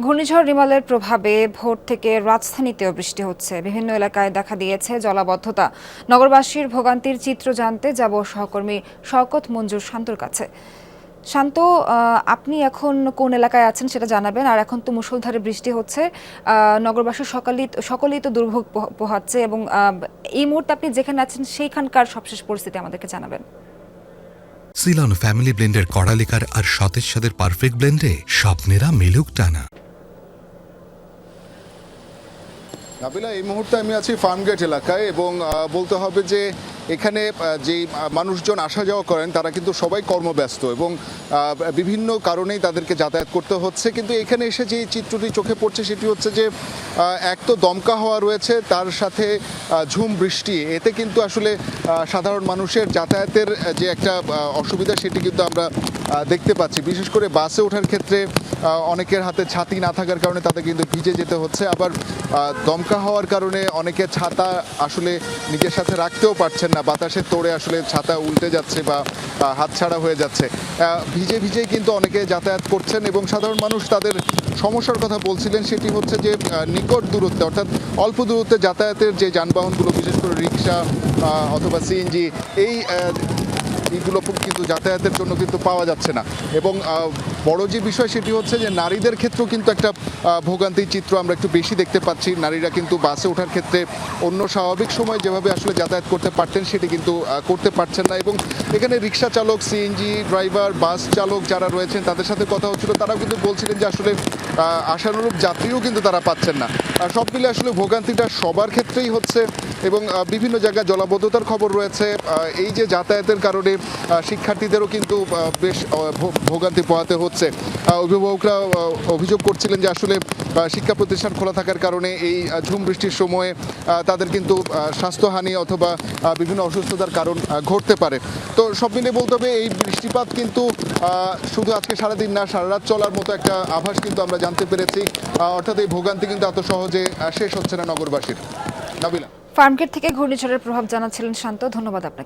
ঘূর্ণিঝড় রিমালের প্রভাবে ভোর থেকে রাজধানীতেও বৃষ্টি হচ্ছে। বিভিন্ন এলাকায় দেখা দিয়েছে জলাবদ্ধতা। নগরবাসীর ভোগান্তির চিত্র জানতে যাব সহকর্মী শওকত মঞ্জুর শান্তর কাছে। শান্ত, আপনি এখন কোন এলাকায় আছেন সেটা জানাবেন। আর এখন তো মুষলধারে বৃষ্টি হচ্ছে, নগরবাসী সকলেই তো দুর্ভোগ পোহাচ্ছে এবং এই মুহূর্তে আপনি যেখানে আছেন সেইখানকার সবশেষ পরিস্থিতি আমাদেরকে জানাবেন। সিলন ফ্যামিলি ব্লেন্ডের কড়ালিকার আর সতেজ স্বাদের পারফেক্ট ব্লেন্ডে স্বপ্নেরা মেলুক টানা। নাবিলা, এই মুহূর্তে আমি আছি ফার্মগেট এলাকায় এবং বলতে হবে যে এখানে যেই মানুষজন আসা যাওয়া করেন তারা কিন্তু সবাই কর্মব্যস্ত এবং বিভিন্ন কারণেই তাদেরকে যাতায়াত করতে হচ্ছে। কিন্তু এখানে এসে যে চিত্রটি চোখে পড়ছে সেটি হচ্ছে যে এক তো দমকা হাওয়া রয়েছে, তার সাথে ঝুম বৃষ্টি। এতে কিন্তু আসলে সাধারণ মানুষের যাতায়াতের যে একটা অসুবিধা সেটি কিন্তু আমরা দেখতে পাচ্ছি। বিশেষ করে বাসে ওঠার ক্ষেত্রে অনেকের হাতে ছাতি না থাকার কারণে তাদের কিন্তু ভিজে যেতে হচ্ছে। আবার দমকা হওয়ার কারণে অনেকে ছাতা আসলে নিজের সাথে রাখতেও পারছেন না, বাতাসের তোড়ে আসলে ছাতা উল্টে যাচ্ছে বা হাতছাড়া হয়ে যাচ্ছে। ভিজে ভিজেই কিন্তু অনেকে যাতায়াত করছেন এবং সাধারণ মানুষ তাদের সমস্যার কথা বলছিলেন। সেটি হচ্ছে যে নিকট দূরত্বে অর্থাৎ অল্প দূরত্বে যাতায়াতের যে যানবাহনগুলো, বিশেষ করে রিক্সা অথবা সিএনজি, এইগুলো কিন্তু যাতায়াতের জন্য কিন্তু পাওয়া যাচ্ছে না। এবং বড় যে বিষয় সেটি হচ্ছে যে নারীদের ক্ষেত্রেও কিন্তু একটা ভোগান্তির চিত্র আমরা একটু বেশি দেখতে পাচ্ছি। নারীরা কিন্তু বাসে ওঠার ক্ষেত্রে অন্য স্বাভাবিক সময় যেভাবে আসলে যাতায়াত করতে পারতেন সেটি কিন্তু করতে পারছেন না। এবং এখানে রিক্সা চালক, সিএনজি ড্রাইভার, বাস চালক যারা রয়েছেন তাদের সাথে কথা হচ্ছিল, তারাও কিন্তু বলছিলেন যে আসলে আশানুরূপ যাত্রীও কিন্তু তারা পাচ্ছেন না। সব মিলে আসলে ভোগান্তিটা সবার ক্ষেত্রেই হচ্ছে এবং বিভিন্ন জায়গায় জলাবদ্ধতার খবর রয়েছে। এই যে যাতায়াতের কারণে শিক্ষার্থীদেরও কিন্তু বেশ ভোগান্তি পোহাতে হচ্ছে। অভিভাবকরা অভিযোগ করছিলেন যে আসলে শিক্ষা প্রতিষ্ঠান খোলা থাকার কারণে এই ঝুম বৃষ্টির সময়ে তাদের কিন্তু স্বাস্থ্যহানি অথবা বিভিন্ন অসুস্থতার কারণ ঘটতে পারে। তো সব মিলে বলতে হবে এই বৃষ্টিপাত কিন্তু শুধু আজকে সারাদিন না, সারা রাত চলার মতো একটা আভাস কিন্তু আমরা জানতে পেরেছি। অর্থাৎ এই ভোগান্তি কিন্তু এত সহজে শেষ হচ্ছে না নগরবাসীর। নাবিলা, ফার্মগেট থেকে ঘূর্ণিঝড়ের প্রভাব জানাচ্ছিলেন শান্ত। ধন্যবাদ আপনাকে।